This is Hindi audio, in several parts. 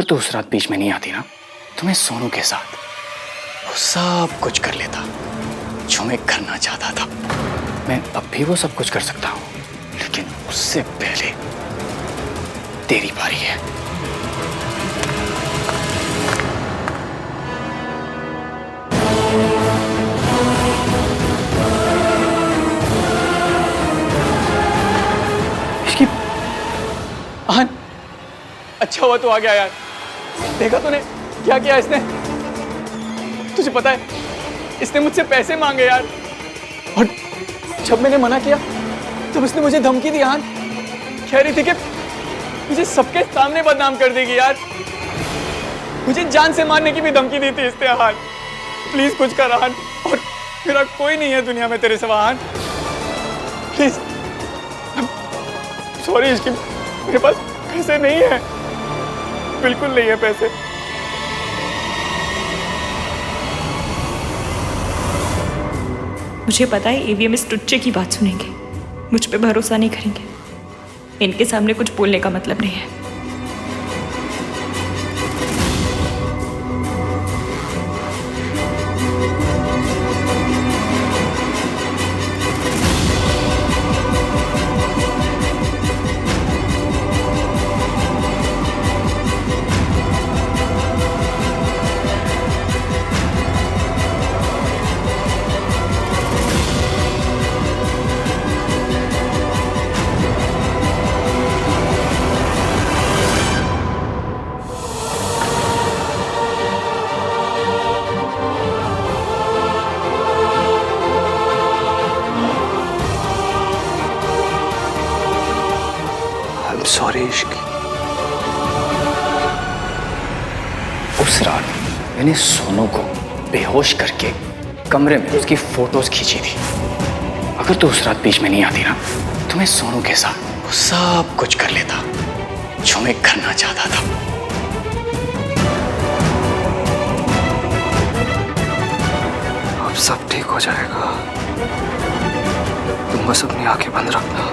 अगर तू उस रात बीच में नहीं आती ना तो मैं सोनू के साथ वो सब कुछ कर लेता जो मैं करना चाहता था। मैं अब भी वो सब कुछ कर सकता हूँ, लेकिन उससे पहले तेरी बारी है। इसकी अच्छा हुआ तू आ गया यार। देखा तूने क्या किया इसने? तुझे पता है इसने मुझसे पैसे मांगे यार, और जब मैंने मना किया तब उसने मुझे धमकी दी यार। कह रही थी कि मुझे सबके सामने बदनाम कर देगी यार। मुझे जान से मारने की भी धमकी दी थी इसने यार। प्लीज कुछ कर आन, और मेरा कोई नहीं है दुनिया में तेरे सिवा आन। प्लीज। सॉरी इसकी, मेरे पास पैसे नहीं है, बिल्कुल नहीं है पैसे। मुझे पता है ईवीएम इस टुच्चे की बात सुनेंगे, मुझ पे भरोसा नहीं करेंगे। इनके सामने कुछ बोलने का मतलब नहीं है। सॉरी इश्क। उस रात मैंने सोनू को बेहोश करके कमरे में उसकी फोटोज खींची थी। अगर तू उस रात बीच में नहीं आती ना तो मैं सोनू के साथ वो सब कुछ कर लेता जो मैं करना चाहता था। अब सब ठीक हो जाएगा, तुम बस अपनी आंखें बंद रखना।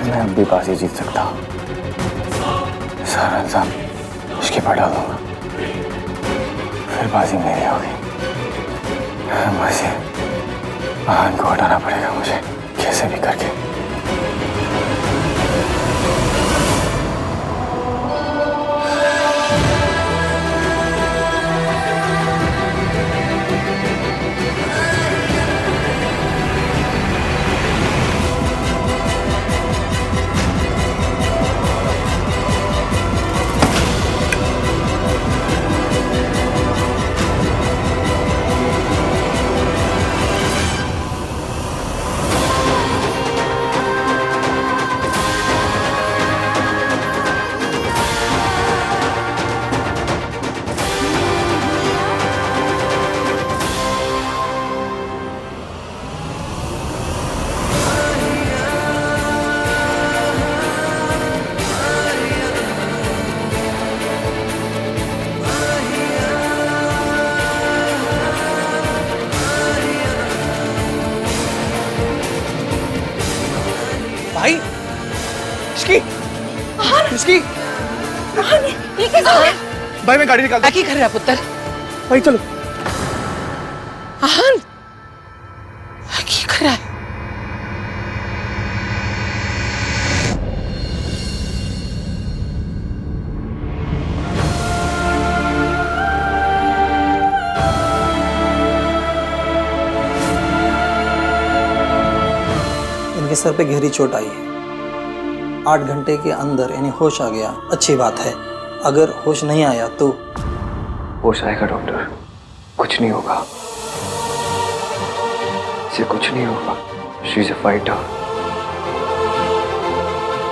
मैं अब भी बाजी जीत सकता हूँ। सारा इल्जाम इसके पर डाल दूंगा, फिर बाजी मेरी होगी। बाजी आहान को हटाना पड़ेगा मुझे, कैसे भी करके। भाई इसकी इसकी ये कैसे हो गया? भाई मैं गाड़ी निकालता। क्या कर रहा पुत्र? भाई चलो। आहान क्या कर रहा है? इनके सर पे गहरी चोट आई है। 8 घंटे के अंदर इन्हें होश आ गया, अच्छी बात है। अगर होश नहीं आया तो? होश आएगा डॉक्टर, कुछ नहीं होगा, इसे कुछ नहीं होगा। She is a fighter,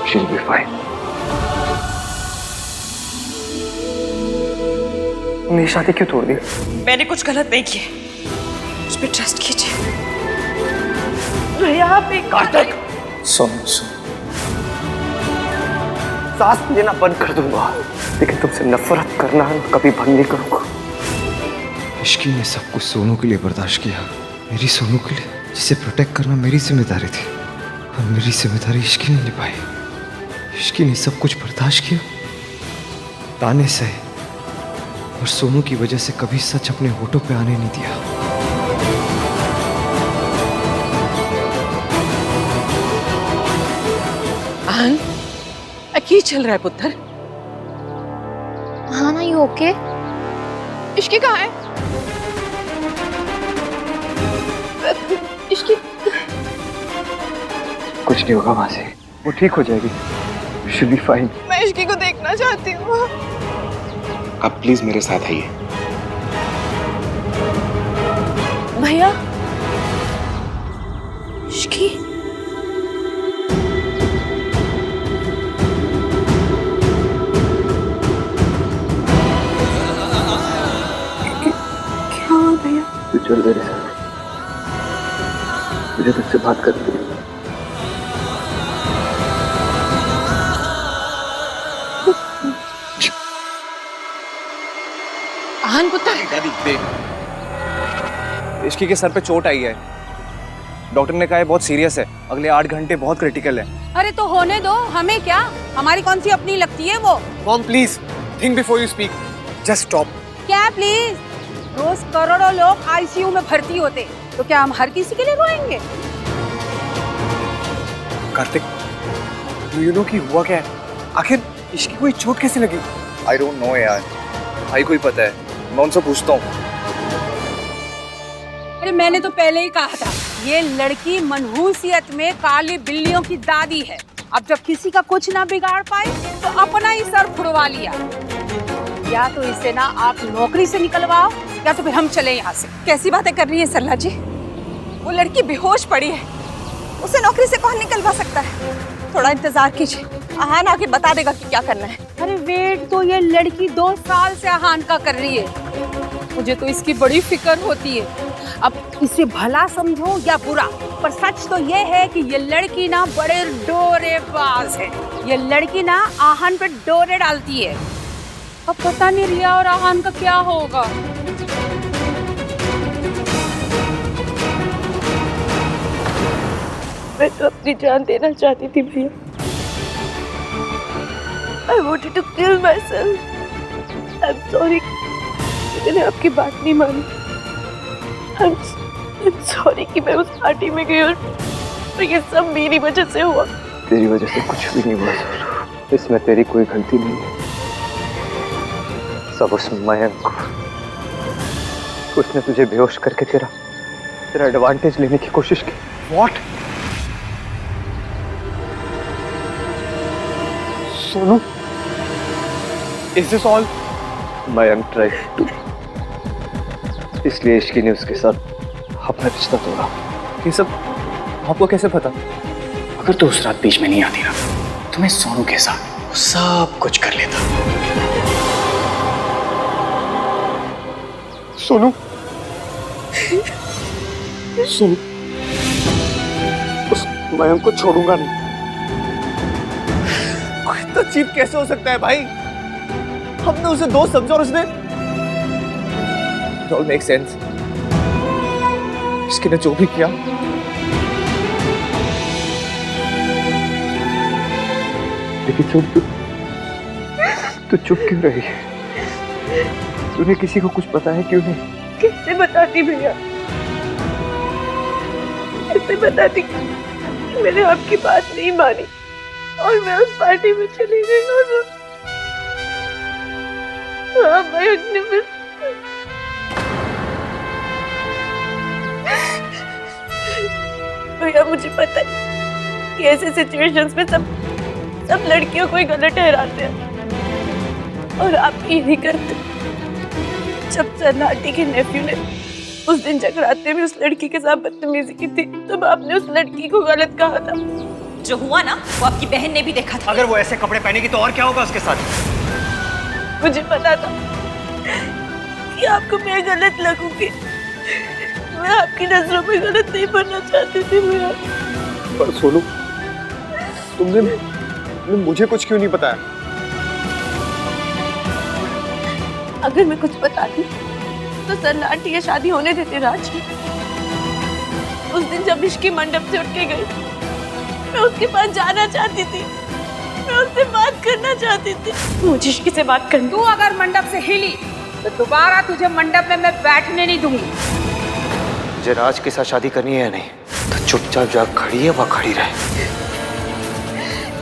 she will be fine. मेरी शादी क्यों तोड़ दी? मैंने कुछ गलत नहीं किया, मुझ पर ट्रस्ट कीजिए। भैया आप एक कार्तिक, सुन सांस लेना बंद कर दूंगा, लेकिन तुमसे नफरत करना कभी बंद नहीं करूंगा। इश्की ने सब कुछ सोनू के लिए बर्दाश्त किया, मेरी सोनू के लिए, जिसे प्रोटेक्ट करना मेरी जिम्मेदारी थी, और मेरी जिम्मेदारी इश्की ने निभाई। इश्की ने सब कुछ बर्दाश्त किया, ताने सहे, और सोनू की वजह से कभी सच अपने होठों पे आने नहीं दिया। आन, की चल रहा है पुत्र? हाँ ना, यू ओके? इश्की कहाँ है? इश्की कुछ नहीं होगा मासी, वो ठीक हो जाएगी, शी विल बी फाइन। मैं इश्की को देखना चाहती हूँ। आप प्लीज मेरे साथ आइए। भैया, इश्की, क्या हुआ भैया? तू चल मेरे साथ, मुझे तुझसे बात करनी है। आन पुत्र, दादी देख, इश्की के सर पे चोट आई है, डॉक्टर ने कहा है बहुत सीरियस है, अगले 8 घंटे बहुत क्रिटिकल है। अरे तो होने दो, हमें क्या, हमारी कौन सी अपनी लगती है वो? Mom please think before you speak, just stop. क्या प्लीज? रोज करोड़ों लोग आईसीयू में भर्ती होते, तो क्या हम हर किसी के लिए रोएंगे? कार्तिक, यू नो कि हुआ क्या है? आखिर इश्की को ये चोट कैसे लगी? आई डोंट नो यार, भाई को ही पता है, मैं उनसे पूछता हूँ। अरे मैंने तो पहले ही कहा था, ये लड़की मनहूसियत में काली बिल्लियों की दादी है। अब जब किसी का कुछ ना बिगाड़ पाए तो अपना ही सर फुड़वा लिया। या तो इसे ना आप नौकरी से निकलवाओ, या तो फिर हम चले यहाँ से। कैसी बातें कर रही है सरला जी? वो लड़की बेहोश पड़ी है, उसे नौकरी से कौन निकलवा सकता है? थोड़ा इंतजार कीजिए, आहान आके बता देगा कि क्या करना है। अरे वेट तो ये लड़की 2 साल से आहान का कर रही है। मुझे तो इसकी बड़ी फिक्र होती है। अब इसे भला समझो या बुरा, पर सच तो ये है कि ये लड़की ना बड़े डोरेबाज है। ये लड़की ना आहान पे डोरे डालती है। अब पता नहीं रिया और आहान का क्या होगा। मैं तो अपनी जान देना चाहती थी भैया। I wanted to kill myself. I'm sorry, मैंने आपकी बात नहीं मानी। I'm sorry कि मैं उस पार्टी में गई और ये सब मेरी वजह से हुआ। तेरी वजह से कुछ भी नहीं हुआ सोनू, इसमें तेरी कोई गलती नहीं है। सब उस मयंक को, उसने तुझे बेहोश करके तेरा एडवांटेज लेने की कोशिश की। What? Sonu, is this all? Mayank tried to, इसलिए इश्की ने उसके साथ अपना रिश्ता तोड़ा। ये सब आपको कैसे पता? अगर तू उस रात बीच में नहीं आती ना, तो मैं सोनू के साथ वो सब कुछ कर लेता। सोनू, सोनू, उस मयंक को छोड़ूंगा नहीं। इतना चीप कैसे हो सकता है भाई? हमने उसे दोस्त समझा और उसने It all makes sense. इसके ने जो भी किया, लेकिन सुन, तू चुप क्यों रही है? तूने किसी को कुछ पता है क्यों नहीं? कैसे बताती भैया? कैसे बताती कि मैंने आपकी बात नहीं मानी और मैं उस पार्टी में चली गई और हाँ, मयंक ने फिर भैया मुझे पता है कि ऐसे सिचुएशंस में सब लड़कियों को ही गलत ठहराते हैं और आप यही करते। जब सन्नाटी के नेफ्यू ने उस दिन जगराते में उस लड़की के साथ बदतमीजी की थी तब आपने उस लड़की को गलत कहा था। जो हुआ ना वो आपकी बहन ने भी देखा था। अगर वो ऐसे कपड़े पहनेगी तो और क्या होगा उसके साथ? मुझे पता था कि आपको मैं गलत लगूंगी। मैं आपकी नजरों में गलत नहीं बनना चाहती थी मैं। पर सोनू, तुमने मुझे कुछ क्यों नहीं बताया? अगर मैं कुछ बताती तो सन्नाटी ये शादी होने देते राज। उस दिन जब इश्की मंडप से उठ के गई मैं उसके पास जाना चाहती थी, मैं उससे बात करना चाहती थी। मुझे इश्की से बात करनी। तू अगर मंडप से हिली तो दोबारा तुझे मंडप में मैं बैठने नहीं दूंगी। मुझे राज के साथ शादी करनी है या नहीं तो चुपचाप जा खड़ी है वह खड़ी रहे।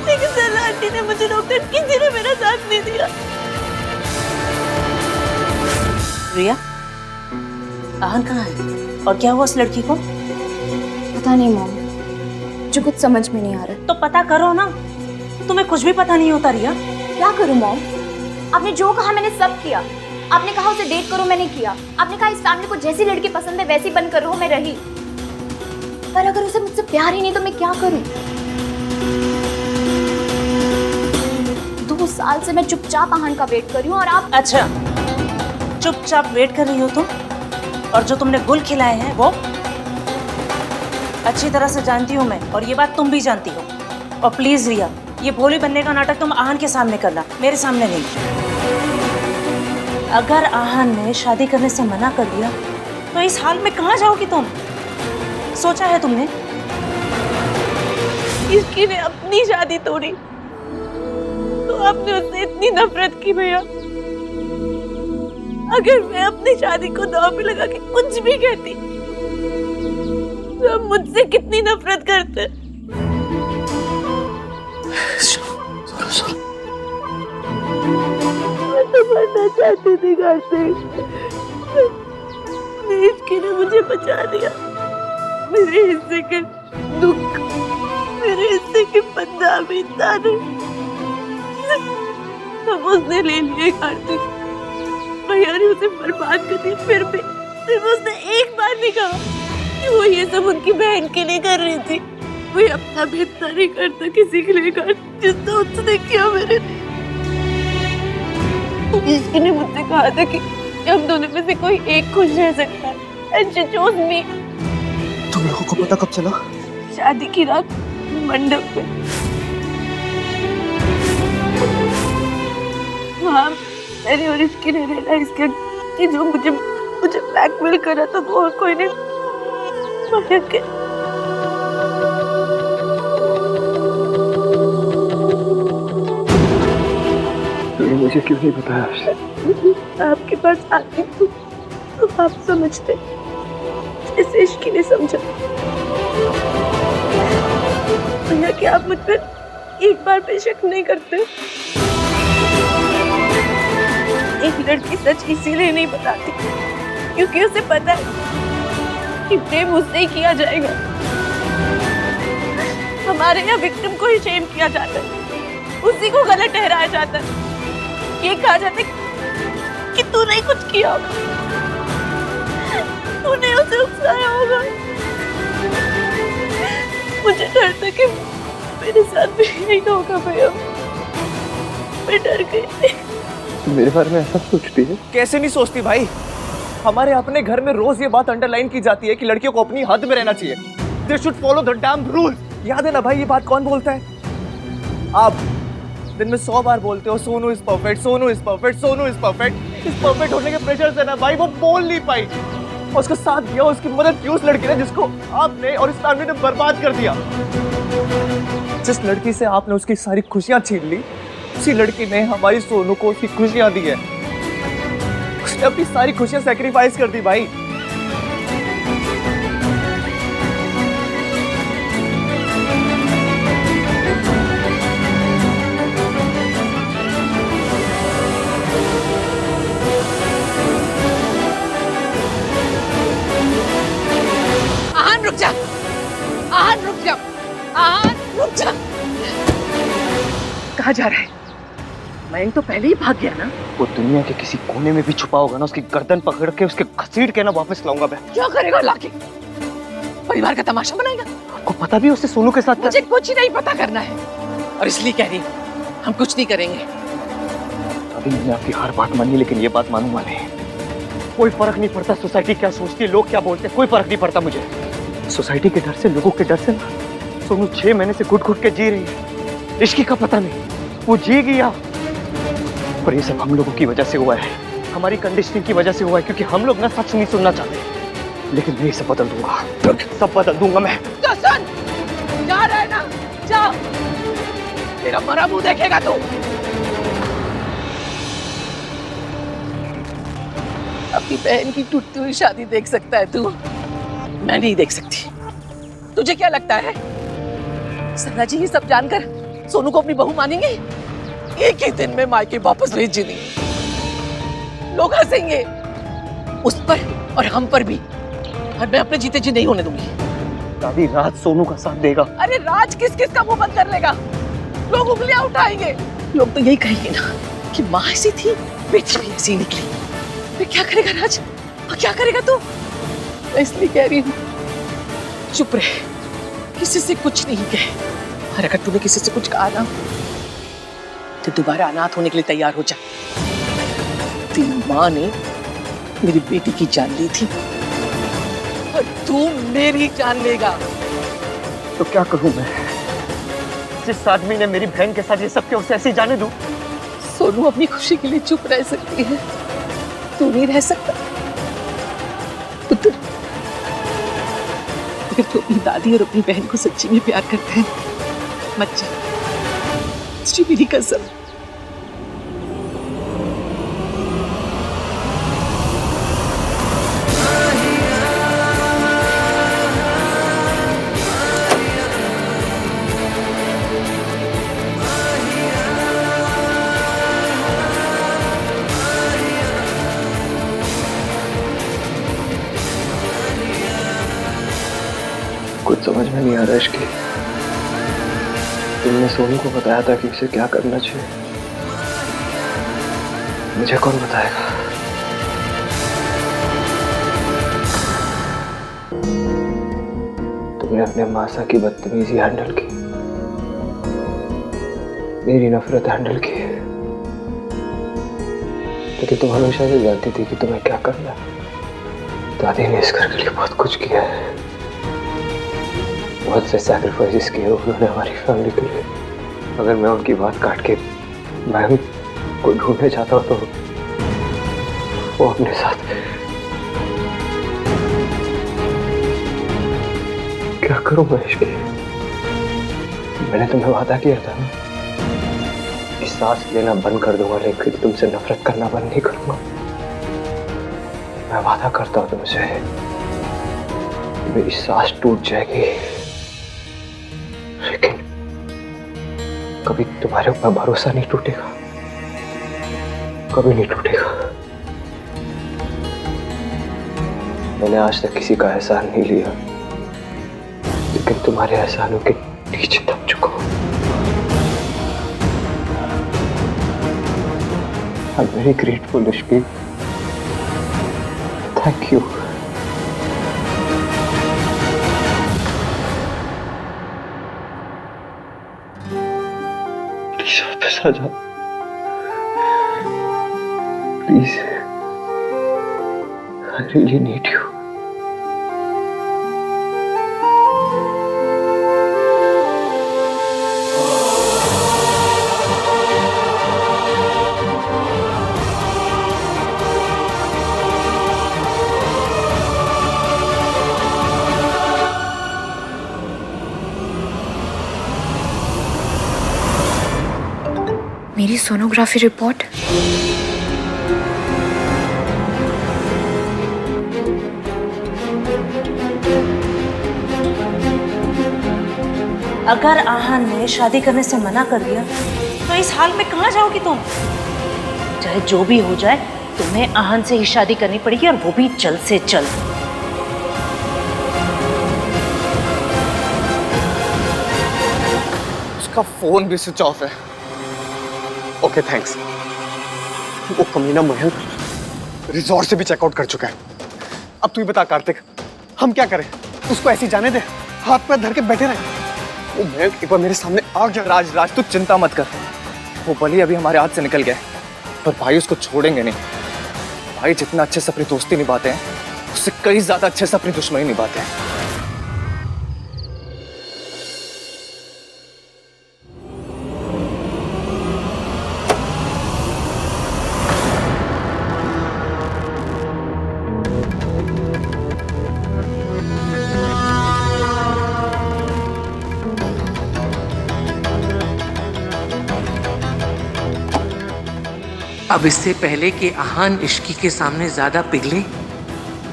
लेकिन सन्नाटी ने मुझे रोका, किसी ने मेरा साथ नहीं दिया। रिया, आहन कहाँ है और क्या हुआ उस लड़की को? पता नहीं मॉम, मुझे कुछ समझ में नहीं आ रहा। तो पता करो ना। तुम्हें कुछ भी पता नहीं होता रिया। क्या करूं मॉम? आपने जो कहा मैंने सब किया। आपने कहा उसे डेट करो, मैंने किया। आपने कहा इस फैमिली को जैसी लड़की पसंद है वैसी बनकर रहो, मैं रही। पर अगर उसे मुझसे प्यार ही नहीं तो मैं क्या करूं? 2 साल से मैं चुपचाप आहन का वेट कर रही हूँ और आप। अच्छा, चुपचाप वेट कर रही हो तुम? और जो तुमने गुल खिलाए हैं वो अच्छी तरह से जानती हूँ मैं, और ये बात तुम भी जानती हो। और प्लीज रिया, ये भोली बनने का नाटक तुम आहन के सामने करना, मेरे सामने नहीं। अगर आहन ने शादी करने से मना कर दिया तो इस हाल में कहाँ जाओगी तुम? सोचा है तुमने? इसकी ने अपनी शादी तोड़ी तो आपने उससे इतनी नफरत की भैया। अगर मैं अपनी शादी को दांव पे लगा के कुछ भी कहती तो आप मुझसे कितनी नफरत करते। मैं तो मरना चाहती थी घर से। इसकी ने मुझे बचा लिया। मेरे हिस्से के दुख, मेरे हिस्से के बदनामी ताने सब उसने ले लिए। कार्तिक भैया ने उसे बर्बाद कर दी। फिर भी सिर्फ उसने एक बार नहीं कहा कि वो ये सब उनकी बहन के लिए कर रही थी। वो अपना बेहतर नहीं करता किसी के लिए कर, जितना उसने किया मेरे लिए। इसकी ने मुझसे कहा था कि हम दोनों में से कोई एक खुश रह सकता है। And she chose me। तुम लोगों को पता कब चला? शादी की रात मंडप में। वहाँ मैंने और इसकी ने रियलाइज किया कि जो मुझे ब्लैकमेल कर रहा था वो और कोई नहीं, मयंक है। तुमने मुझे क्यों नहीं बताया? आपके पास आती तो आप समझते जैसे इश्की ने समझा। भैया क्या आप मुझ पर एक बार पे शक नहीं करते? एक लड़की सच इसीलिए नहीं बताती क्योंकि उसे पता है कि प्रेम उससे ही किया जाएगा। हमारे यहाँ विक्टिम को ही शेम किया जाता है, उसी को गलत ठहराया जाता है। ये कहा जाता है कि तूने कुछ किया होगा, तूने उसे उकसाया होगा। मुझे डर था कि मेरे साथ भी यही होगा भैया। मैं डर गई। मेरे बारे में ऐसा सोचती है? कैसे नहीं सोचती भाई? हमारे अपने घर में रोज ये बात अंडरलाइन की जाती है कि लड़कियों को अपनी हद में रहना चाहिए। They should follow the damn rules। याद है ना भाई, ये बात कौन बोलता है? आप दिन में 100 बार बोलते हो Sonu is perfect, Sonu is perfect, Sonu is perfect. इस परफेक्ट होने के प्रेशर से ना भाई वो बोल नहीं पाई। उसका साथ दिया, उसकी मदद की उस लड़की ने जिसको आपने और इस फैमिली ने बर्बाद कर दिया। जिस लड़की से आपने उसकी सारी खुशियां छीन ली, उसी लड़की ने हमारी सोनू को उसकी खुशियां दी है। उसने अपनी सारी खुशियां सैक्रिफाइस कर दी भाई। आहन रुक जा, आहन रुक जा, आहन। रुक जा। कहाँ जा रहा है? मयंक तो पहले ही भाग गया ना। वो दुनिया के किसी कोने में भी छुपा होगा ना, उसकी गर्दन पकड़ के उसके घसीट के ना वापस लाऊंगा मैं। क्या करेगा लाके? परिवार का तमाशा बनाएगा? आपको पता भी उससे सोनू के साथ? मुझे कुछ नहीं पता करना है और इसलिए कह रही हूँ हम कुछ नहीं करेंगे। अभी मैंने आपकी हर बात मानी, लेकिन ये बात मानूंगा नहीं। कोई फर्क नहीं पड़ता सोसाइटी क्या सोचती है, लोग क्या बोलते हैं, कोई फर्क नहीं पड़ता मुझे। सोसाइटी के डर से, लोगों के डर से ना सोनू 6 महीने से घुट घुट के जी रही है। इश्क का पता नहीं, वो जी गया। पर ये सब हम लोगों की वजह से हुआ है, हमारी कंडीशनिंग की वजह से हुआ है, क्योंकि हम लोग ना सच नहीं सुनना चाहते। लेकिन मैं सब बदल दूंगा, सब बदल दूंगा मैं। तो सुन, जा रहा है ना, जा। तेरा मरा मुंह देखेगा तू। अपनी बहन की टूटती हुई शादी देख सकता है तू, मैं नहीं देख सकती। तुझे क्या लगता है सरला जी ये सब जानकर सोनू को अपनी बहू मानेंगे? एक ही दिन में मायके वापस भेज देंगे। लोग हंसेंगे उस पर और हम पर भी, और मैं अपने जीते जी नहीं होने दूंगी। दादी, राज सोनू का साथ देगा। अरे राज किस किस का मुंह बंद कर लेगा? लोग उंगलियां उठाएंगे। लोग तो यही कहेंगे ना कि माँ ऐसी थी, बेटी भी ऐसी निकली। फिर क्या करेगा राज? और क्या करेगा तू? मैं इसलिए कह रही हूँ चुप रहे, किसी से कुछ नहीं कहे। और अगर तूने किसी से कुछ कहा ना तो दोबारा अनाथ होने के लिए तैयार हो जा। तेरी माँ ने मेरी बेटी की जान ली थी और तू मेरी जान लेगा। तो क्या करूं मैं? जिस आदमी ने मेरी बहन के साथ ये सब किया उसे ऐसे ही जाने दूं? सोनू अपनी खुशी के लिए चुप रह सकती है, तू नहीं रह सकता। पुत्र, अगर तू अपनी दादी और अपनी बहन को सच्ची में प्यार करता है मत जा। इसकी मेरी कसम। कुछ समझ में नहीं आ रहा इश्की। तुमने सोनू को बताया था कि उसे क्या करना चाहिए, मुझे कौन बताएगा? तुमने अपने मासा की बदतमीजी हैंडल की, मेरी नफरत हैंडल की, लेकिन तुम हमेशा से जानती थी कि तुम्हें क्या करना है। दादी ने इस घर के लिए बहुत कुछ किया है, बहुत से सैक्रिफाइसेस किए उन्होंने हमारी फैमिली के लिए। अगर मैं उनकी बात काट के मैं को ढूंढने चाहता हूँ तो वो अपने साथ क्या करूँ मैं इश्क? मैंने तुम्हें वादा किया था ना कि सांस लेना बंद कर दूंगा, लेकिन तुमसे नफरत करना बंद नहीं करूंगा। मैं वादा करता हूँ तुमसे, मेरी सांस टूट जाएगी लेकिन कभी तुम्हारे ऊपर भरोसा नहीं टूटेगा, कभी नहीं टूटेगा। मैंने आज तक किसी का एहसान नहीं लिया, लेकिन तुम्हारे एहसानों के नीचे दब चुका हूं। I'm very grateful, Ishki. Thank you. Please वापस आ जाओ। Please. I really need you. मेरी सोनोग्राफी रिपोर्ट। अगर आहान ने शादी करने से मना कर दिया तो इस हाल में कहाँ जाओगी तुम? चाहे जो भी हो जाए तुम्हें आहान से ही शादी करनी पड़ेगी, और वो भी जल्द से जल्द। उसका फोन भी स्विच ऑफ है। Okay thanks. वो कमीना मयंक रिजॉर्ट से भी चेकआउट कर चुका है। अब तू ही बता कार्तिक, हम क्या करें? उसको ऐसी जाने दे, हाथ पैर धर के बैठे रहे? वो मयंक एक बार मेरे सामने आ गया। राज तू चिंता मत कर, वो भले अभी हमारे हाथ से निकल गया पर भाई उसको छोड़ेंगे नहीं। भाई जितना अच्छे से अपनी दोस्ती निभाते हैं उससे कई ज्यादा अच्छे से अपनी दुश्मनी निभाते हैं। अब इससे पहले कि आहान इश्की के सामने ज्यादा पिघले,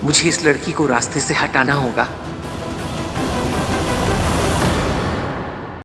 मुझे इस लड़की को रास्ते से हटाना होगा।